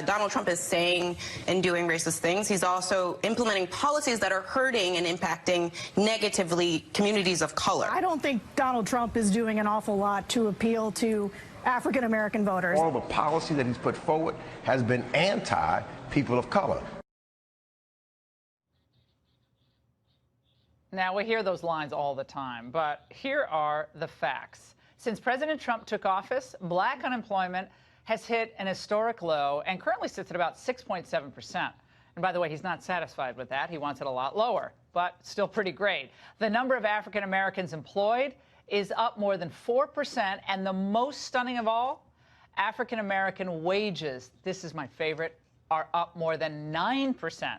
Donald Trump is saying and doing racist things, he's also implementing policies that are hurting and impacting negatively communities of color. I don't think Donald Trump is doing an awful lot to appeal to African-American voters. All the policy that he's put forward has been anti-people of color. Now, we hear those lines all the time, but here are the facts. Since President Trump took office, black unemployment has hit an historic low and currently sits at about 6.7%. And by the way, he's not satisfied with that. He wants it a lot lower, but still pretty great. The number of African Americans employed is up more than 4%, and the most stunning of all, African American wages, this is my favorite, are up more than 9%.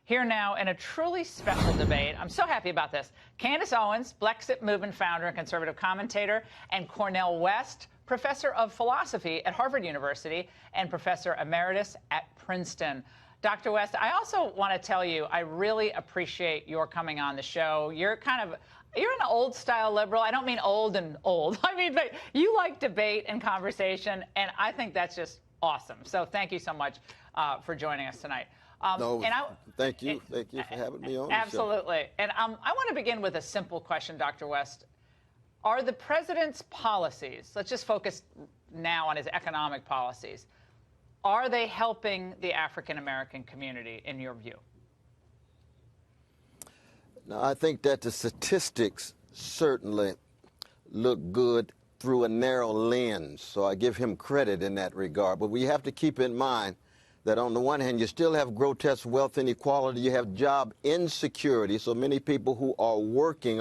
Here now in a truly special debate. I'm so happy about this. Candace Owens, Brexit Movement founder and conservative commentator, and Cornel West, professor of philosophy at Harvard University and professor emeritus at Princeton. Dr. West, I also want to tell you, I really appreciate your coming on the show. You're an old-style liberal. I don't mean old and old. I mean, but you like debate and conversation, and I think that's just awesome. So thank you so much for joining us tonight. Thank you. Thank you for having me on. Absolutely. And I want to begin with a simple question, Dr. West. Are the president's policies, let's just focus now on his economic policies, are they helping the African-American community, in your view? No, I think that the statistics certainly look good through a narrow lens, so I give him credit in that regard. But we have to keep in mind that on the one hand, you still have grotesque wealth inequality, you have job insecurity, so many people who are working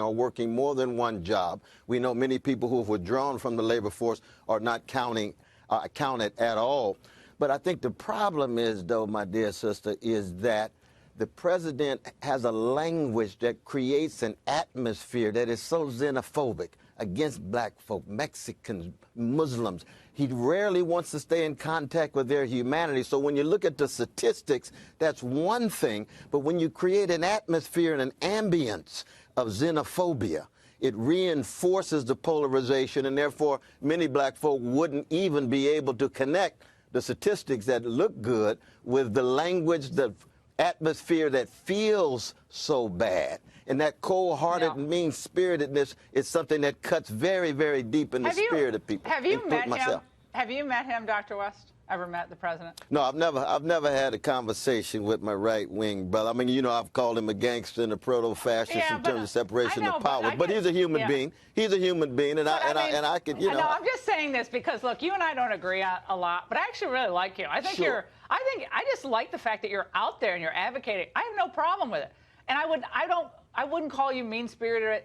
more than one job. We know many people who have withdrawn from the labor force are not counted at all. But I think the problem is, though, my dear sister, is that the president has a language that creates an atmosphere that is so xenophobic against black folk, Mexicans, Muslims. He rarely wants to stay in contact with their humanity. So when you look at the statistics, that's one thing. But when you create an atmosphere and an ambience of xenophobia, it reinforces the polarization, and therefore many black folk wouldn't even be able to connect the statistics that look good with the language, the atmosphere that feels so bad. And that cold-hearted, mean-spiritedness is something that cuts very, very deep in the spirit of people. Have you met him? Have you met him, Dr. West? Ever met the president? No, I've never had a conversation with my right-wing brother. I mean, you know, I've called him a gangster and a proto-fascist in terms of separation of powers. But he's a human being. He's a human being, and I could, you know. No, I'm just saying this because, look, you and I don't agree a lot, but I actually really like you. I think I just like the fact that you're out there and you're advocating. I have no problem with it, and I wouldn't call you mean-spirited.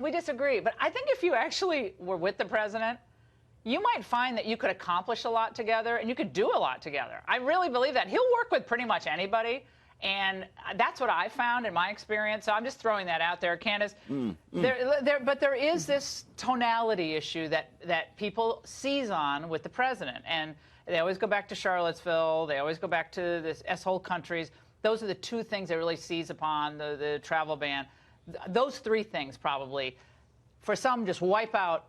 We disagree, but I think if you actually were with the president, you might find that you could accomplish a lot together and you could do a lot together. I really believe that. He'll work with pretty much anybody, and that's what I found in my experience. So I'm just throwing that out there, Candace. But there is this tonality issue that people seize on with the president, and they always go back to Charlottesville. They always go back to this S-hole countries. Those are the two things they really seize upon, the travel ban. Those three things probably, for some, just wipe out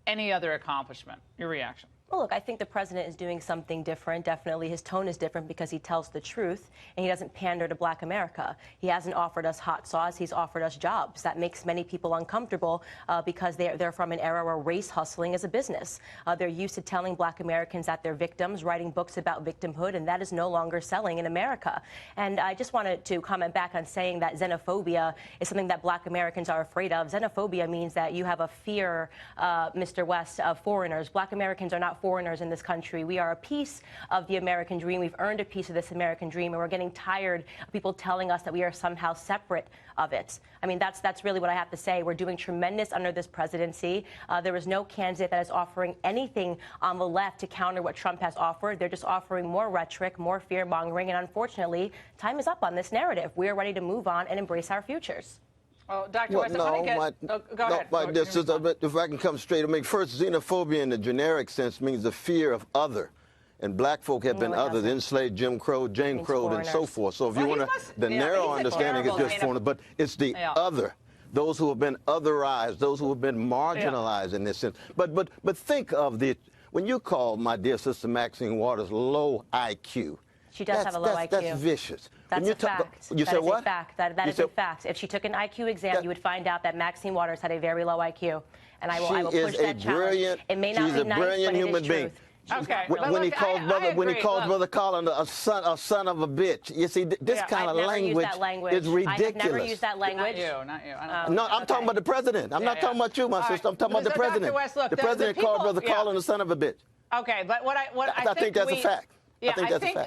any other accomplishment. Your reaction? Well, look, I think the president is doing something different. Definitely his tone is different because he tells the truth and he doesn't pander to black America. He hasn't offered us hot sauce. He's offered us jobs. That makes many people uncomfortable because they're from an era where race hustling is a business. They're used to telling black Americans that they're victims, writing books about victimhood, and that is no longer selling in America. And I just wanted to comment back on saying that xenophobia is something that black Americans are afraid of. Xenophobia means that you have a fear, Mr. West, of foreigners. Black Americans are not foreigners in this country. We are a piece of the American dream. We've earned a piece of this American dream, and we're getting tired of people telling us that we are somehow separate of it. I mean, that's really what I have to say. We're doing tremendous under this presidency. There is no candidate that is offering anything on the left to counter what Trump has offered. They're just offering more rhetoric, more fear-mongering, and unfortunately, time is up on this narrative. We are ready to move on and embrace our futures. Oh, Dr. West, go ahead. If I can come straight, I mean, first, xenophobia in the generic sense means the fear of other. And black folk have been other, the enslaved, Jim Crow, Jane Crow, and so forth. So if you want to, the narrow understanding is just foreigner, but it's the other. Those who have been otherized, those who have been marginalized in this sense. But think of when you call my dear sister Maxine Waters low IQ, She does have a low IQ. That's vicious. That's a fact. You said what? That is a fact. That is a fact. If she took an IQ exam, you would find out that Maxine Waters had a very low IQ. And I will push that challenge. It may not be nice, but it is truth. Okay. When he calls Brother Collin a son of a bitch, you see, this kind of language is ridiculous. I have never used that language. Not you. No, I'm talking about the president. I'm not talking about you, my sister. I'm talking about the president. West, look, the president called Brother Collin a son of a bitch. Okay, but I think that's a fact. Yeah,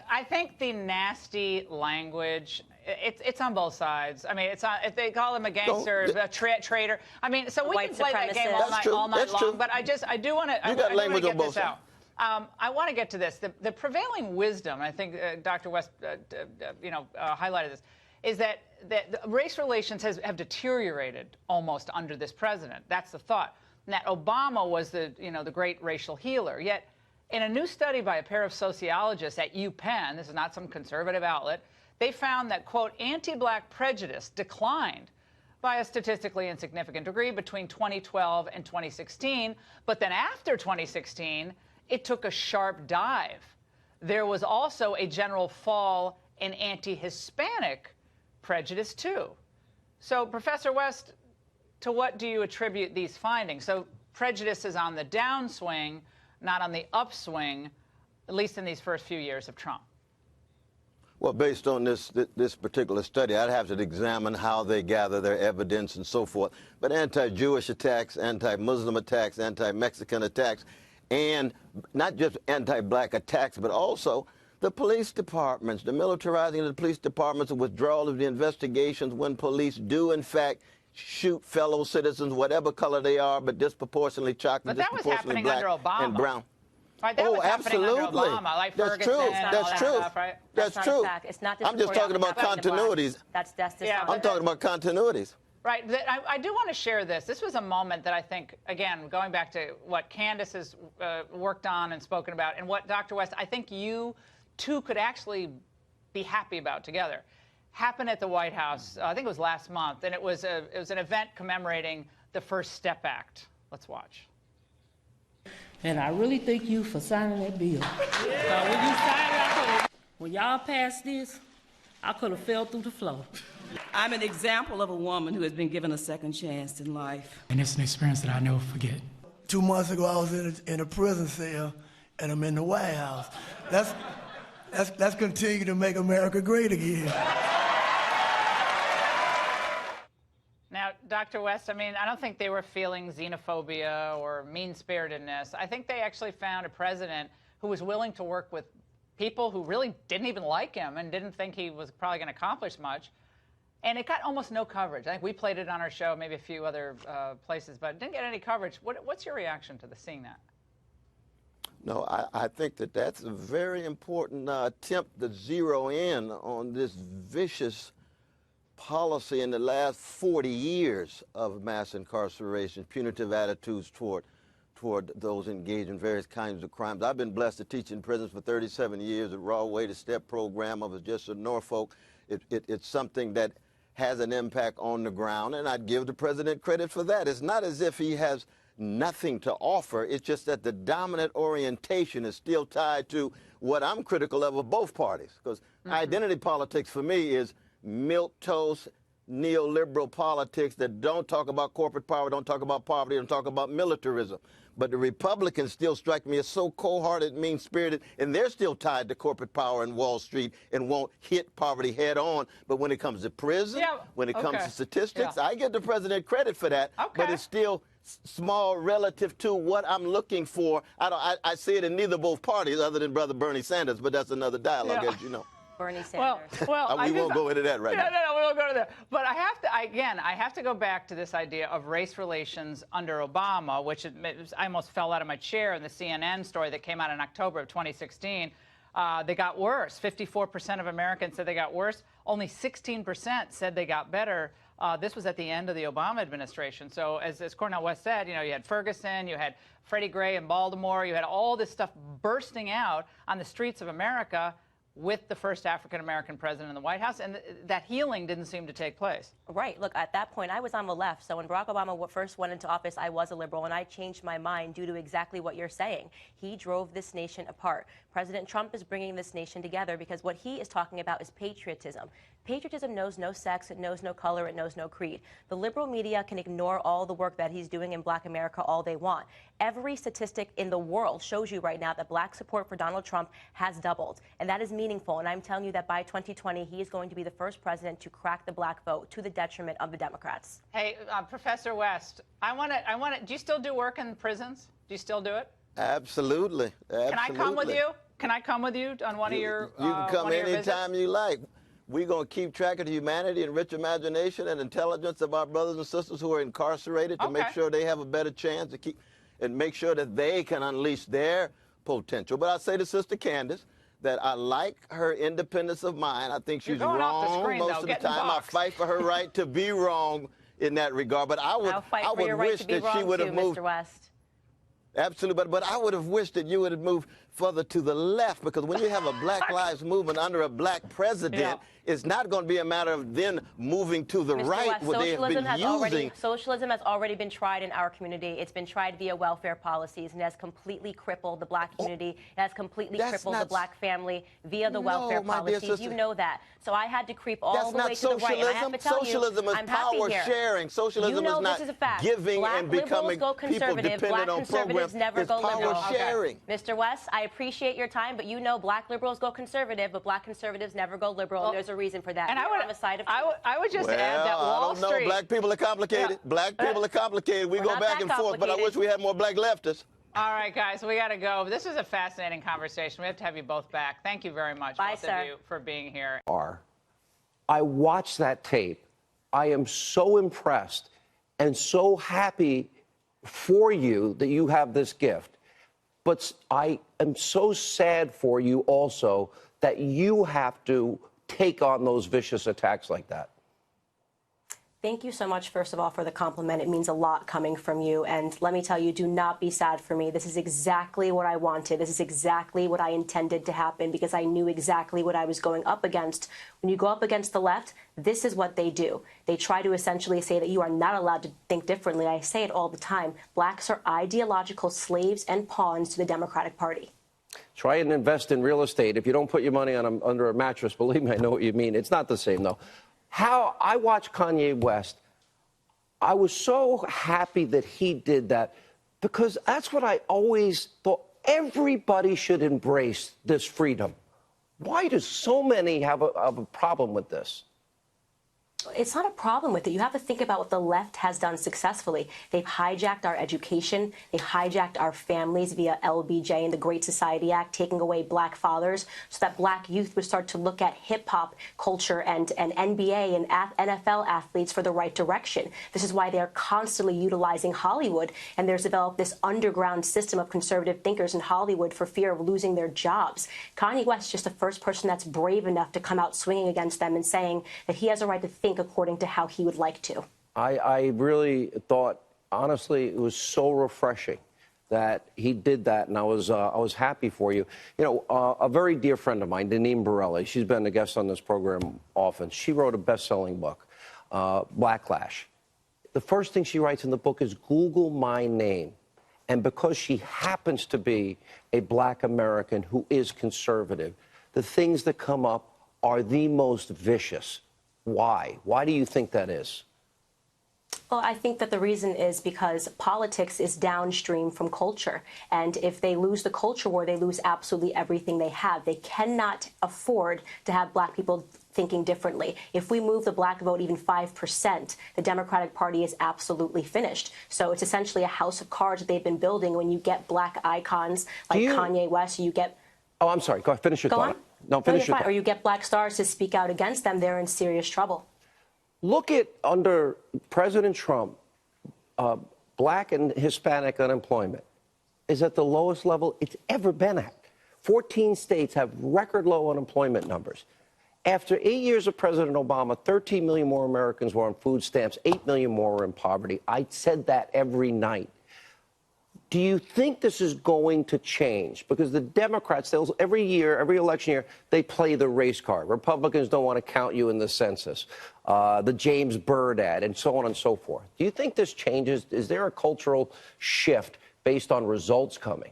I think the nasty language, it's on both sides. I mean, if they call him a gangster, a traitor. I mean, so we can play that game all night long. But I do want to get this out. I want to get to this. The prevailing wisdom, I think Dr. West, highlighted this, is that race relations have deteriorated almost under this president. That's the thought. And that Obama was the great racial healer. Yet, in a new study by a pair of sociologists at UPenn, this is not some conservative outlet, they found that, quote, anti-black prejudice declined by a statistically insignificant degree between 2012 and 2016. But then after 2016, it took a sharp dive. There was also a general fall in anti-Hispanic prejudice, too. So, Professor West, to what do you attribute these findings? So prejudice is on the downswing, not on the upswing, at least in these first few years of Trump. Well, based on this particular study, I'd have to examine how they gather their evidence and so forth. But anti-Jewish attacks, anti-Muslim attacks, anti-Mexican attacks, and not just anti-black attacks, but also the police departments, the militarizing of the police departments, the withdrawal of the investigations when police do, in fact, shoot fellow citizens, whatever color they are, but disproportionately chocolate, disproportionately black and brown. Right, that was absolutely. Under Obama, like That's Ferguson true. and That's all true. That stuff, right? That's true. It's not I'm just talking about continuities. That's I'm talking about continuities. Right. I do want to share this. This was a moment that I think, again, going back to what Candace has worked on and spoken about, and what Dr. West, I think you two could actually be happy about together. Happened at the White House, I think it was last month, and it was an event commemorating the First Step Act. Let's watch. And I really thank you for signing that bill. When y'all passed this, I could have fell through the floor. I'm an example of a woman who has been given a second chance in life. And it's an experience that I never forget. 2 months ago, I was in a prison cell, and I'm in the White House. Let's continue to make America great again. Now, Dr. West, I mean, I don't think they were feeling xenophobia or mean-spiritedness. I think they actually found a president who was willing to work with people who really didn't even like him and didn't think he was probably going to accomplish much. And it got almost no coverage. I think we played it on our show, maybe a few other places, but it didn't get any coverage. What's your reaction to seeing that? No, I think that's a very important attempt to zero in on this vicious policy in the last 40 years of mass incarceration, punitive attitudes toward those engaged in various kinds of crimes. I've been blessed to teach in prisons for 37 years. The Raw Way to Step program. I was just in Norfolk. It's something that has an impact on the ground, and I'd give the president credit for that. It's not as if he has nothing to offer. It's just that the dominant orientation is still tied to what I'm critical of both parties, because identity politics for me is milquetoast neoliberal politics that don't talk about corporate power, don't talk about poverty, don't talk about militarism. But the Republicans still strike me as so cold-hearted, mean-spirited, and they're still tied to corporate power and Wall Street and won't hit poverty head-on. But when it comes to prison, when it comes to statistics, I give the president credit for that, but it's still small relative to what I'm looking for. I see it in neither both parties other than Brother Bernie Sanders, but that's another dialogue, as you know. Bernie Sanders. We won't go into that right now. No, we won't go to that. But I have to go back to this idea of race relations under Obama, which I almost fell out of my chair in the CNN story that came out in October of 2016. They got worse. 54% of Americans said they got worse. Only 16% said they got better. This was at the end of the Obama administration. So as Cornel West said, you had Ferguson, you had Freddie Gray in Baltimore, you had all this stuff bursting out on the streets of America. with the first African-American president in the White House, and that healing didn't seem to take place. Right. Look, at that point, I was on the left. So when Barack Obama first went into office, I was a liberal, and I changed my mind due to exactly what you're saying. He drove this nation apart. President Trump is bringing this nation together because what he is talking about is patriotism. Patriotism knows no sex, it knows no color, it knows no creed. The liberal media can ignore all the work that he's doing in Black America all they want. Every statistic in the world shows you right now that Black support for Donald Trump has doubled, and that is meaningful. And I'm telling you that by 2020, he is going to be the first president to crack the Black vote to the detriment of the Democrats. Hey, Professor West, do you still do work in prisons? Do you still do it? Absolutely. Absolutely. Can I come with you? Can I come with you on one of your You can come anytime visits? you like. We're going to keep track of the humanity and rich imagination and intelligence of our brothers and sisters who are incarcerated to make sure they have a better chance to keep and make sure that they can unleash their potential. But I say to Sister Candace that I like her independence of mind. I think she's wrong most of the time. I fight for her right to be wrong in that regard. But I would wish that she would have moved. Mr. West. Absolutely, but I would have wished that you would have moved further to the left, because when you have a Black Lives Movement under a Black president, it's not going to be a matter of then moving to the right, West, where they have been socialism has already been tried in our community. It's been tried via welfare policies, and it has completely crippled the Black community. It has completely crippled the Black family via the welfare policies. You know that. So I had to creep all the way to the right. And I have to tell socialism you, is power sharing. Socialism is not giving and becoming people dependent on programs. Never go liberal. Power sharing. Mr. West, I appreciate your time, but you know Black liberals go conservative, but Black conservatives never go liberal, and there's a reason for that. And I would just add that Wall Street. I don't know. Black people are complicated. Black people are complicated. We go back and forth, but I wish we had more Black leftists. All right, guys, we got to go. This was a fascinating conversation. We have to have you both back. Thank you very much, both of you, for being here. I watched that tape. I am so impressed and so happy for you that you have this gift. But I am so sad for you also that you have to take on those vicious attacks like that. Thank you so much, first of all, for the compliment. It means a lot coming from you. And let me tell you, do not be sad for me. This is exactly what I wanted. This is exactly what I intended to happen, because I knew exactly what I was going up against. When you go up against the left, this is what they do. They try to essentially say that you are not allowed to think differently. I say it all the time. Blacks are ideological slaves and pawns to the Democratic Party. Try and invest in real estate. If you don't put your money on under a mattress, believe me, I know what you mean. It's not the same, though. How I watched Kanye West, I was so happy that he did that, because that's what I always thought. Everybody should embrace this freedom. Why do so many have a problem with this? It's not a problem with it. You have to think about what the left has done successfully. They've hijacked our education. They hijacked our families via LBJ and the Great Society Act, taking away Black fathers so that Black youth would start to look at hip-hop culture and NBA and NFL athletes for the right direction. This is why they're constantly utilizing Hollywood, and there's developed this underground system of conservative thinkers in Hollywood for fear of losing their jobs. Kanye West is just the first person that's brave enough to come out swinging against them and saying that he has a right to think according to how he would like to. I really thought, honestly, it was so refreshing that he did that, and I was happy for you. You know, a very dear friend of mine, Deneen Borelli, she's been a guest on this program often. She wrote a best-selling book, Blacklash. The first thing she writes in the book is Google my name. And because she happens to be a Black American who is conservative, the things that come up are the most vicious. Why? Why do you think that is? Well, I think that the reason is because politics is downstream from culture. And if they lose the culture war, they lose absolutely everything they have. They cannot afford to have Black people thinking differently. If we move the Black vote even 5%, the Democratic Party is absolutely finished. So it's essentially a house of cards that they've been building. When you get Black icons like Kanye West, you get... Oh, I'm sorry. Go ahead. Finish your thought. No, finish your thought. Or you get Black stars to speak out against them, they're in serious trouble. Look at under President Trump, Black and Hispanic unemployment is at the lowest level it's ever been at. 14 states have record low unemployment numbers. After 8 years of President Obama, 13 million more Americans were on food stamps, 8 million more were in poverty. I said that every night. Do you think this is going to change? Because the Democrats, every year, every election year, they play the race card. Republicans don't want to count you in the census, the James Byrd ad, and so on and so forth. Do you think this changes? Is there a cultural shift based on results coming?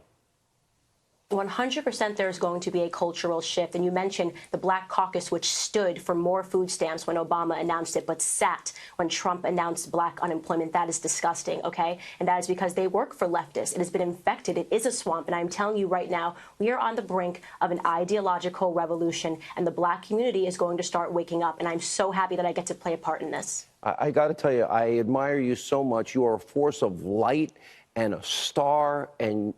100% there's going to be a cultural shift. And you mentioned the Black Caucus, which stood for more food stamps when Obama announced it, but sat when Trump announced black unemployment. That is disgusting, okay? And that is because they work for leftists. It has been infected. It is a swamp. And I'm telling you right now, we are on the brink of an ideological revolution, and the black community is going to start waking up. And I'm so happy that I get to play a part in this. I got to tell you, I admire you so much. You are a force of light and a star, and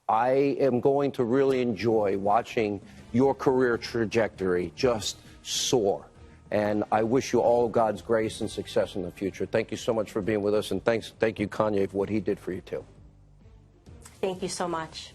I am going to really enjoy watching your career trajectory just soar. And I wish you all God's grace and success in the future. Thank you so much for being with us, and thank you, Kanye, for what he did for you, too. Thank you so much.